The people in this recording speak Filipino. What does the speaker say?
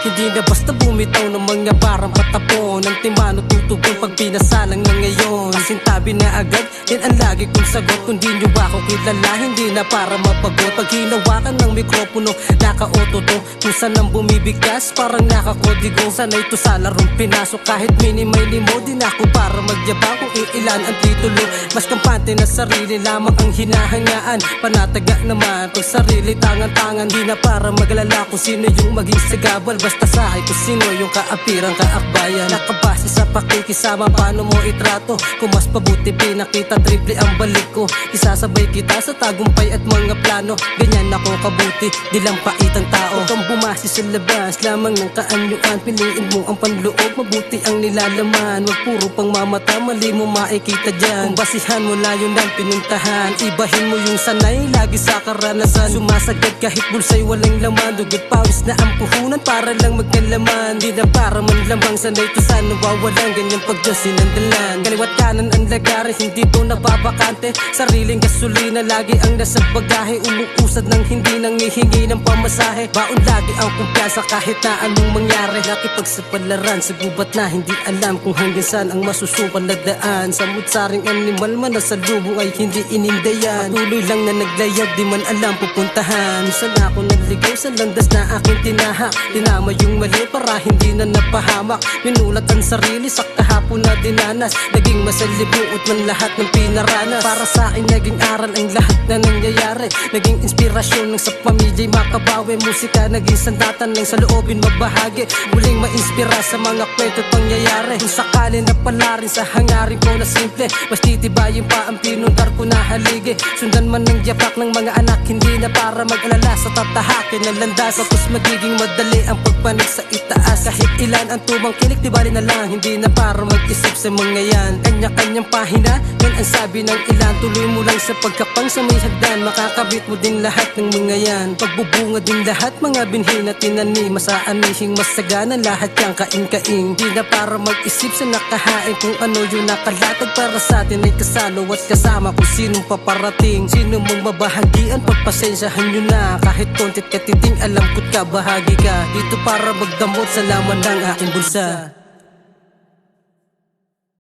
Hindi na basta bumitaw ng mga barang patapon. Ang timano tutugon pag pinasalang na ngayon. Kasintabi na agad, yan ang lagi kong sagot. Kung di nyo ako kilala, hindi na para mapagot. Pag hinawakan ng mikropono, naka-auto to. Kung saan ang bumibigkas, parang nakakodigo. Sanay to sa larong pinasok, kahit minimay limo. Di na ako para magyabang kung iilan ang titulo. Mas kampante na sarili lamang ang hinahangaan. Panataga naman pag sarili tangan-tangan. Di na para maglala kung sino yung maging sagabal. Basta sa akin kung sino yung kaapirang kaakbayan. Nakabase sa pakikisama, paano mo itrato. Kung mas pabuti pinakita, triple ang balik ko. Isasabay kita sa tagumpay at mga plano. Ganyan ako kabuti, di lang paitang tao. Huwag kang bumasi sa labas, lamang ng kaanyuan. Piliin mo ang panloob, mabuti ang nilalaman. Huwag puro pang mamata, mali mo makikita dyan. Kung basihan mo layo ng pinuntahan, ibahin mo yung sanay, lagi sa karanasan. Sumasagad kahit bulsa'y walang laman. Dugot pawis na ang puhunan para lang magkalaman. Di na para man lamang, sanay to sa nawawalan. Ganyan pag Diyos sinandalan. Kaliwat kanan ang lagarin, hindi to nababakante. Sariling gasolina, lagi ang nasa bagahe. Umuusad ng hindi nangihingi ng pamasahe. Baon lagi ang kumpiyansa kahit na anong mangyari. Nakipagsapalaran sa gubat na hindi alam kung hanggang saan ang masusukan na daan. Sa mutsaring animal man na sa lubong ay hindi inindayan. Patuloy lang na naglayag, di man alam pupuntahan. Minsan ako nagligaw sa landas na aking tinahak. Tinama yung mali para hindi na napahamak. Minulat ang sarili sa kahapon na dinanas. Naging masalibuot man lahat ng pinaranas. Para sa akin naging aral ang lahat na nangyayari. Naging inspirasyon ng sa pamilya'y makabawi. Musika naging sandatan ng sa loobin mabahagi. Muling ma-inspira sa mga kwento at pangyayari. Kung sakali na pala rin sa hangarin ko na simple, mas titibayin pa ang pinundar ko na haligi. Sundan man ng yapak ng mga anak, hindi na para mag-alala sa tatahakin ng landas. Tapos magiging madali ang pagpanig sa itaas. Kahit ilan ang tubang kilik, di bali na lang. Hindi na para mag-isip sa mga yan. Kanya-kanyang pahina, yan ang sabi ng ilan. Tuloy mo lang sa pagkapang sa may hagdan. Makakabit mo din lahat ng mga yan. Pagbubunga din lahat, mga binhi na tinanim. Masaanihing masaganan lahat yang kaing-kaing. Di na para mag-isip sa nakahain kung ano yung nakalatag. Para sa atin ay kasalo at kasama kung sinong paparating. Sino mong mabahagian, pagpasensyahan nyo na. Kahit kontit katiting, alam ko't kabahagi ka. Dito para magdamot sa laman ng aking bulsa.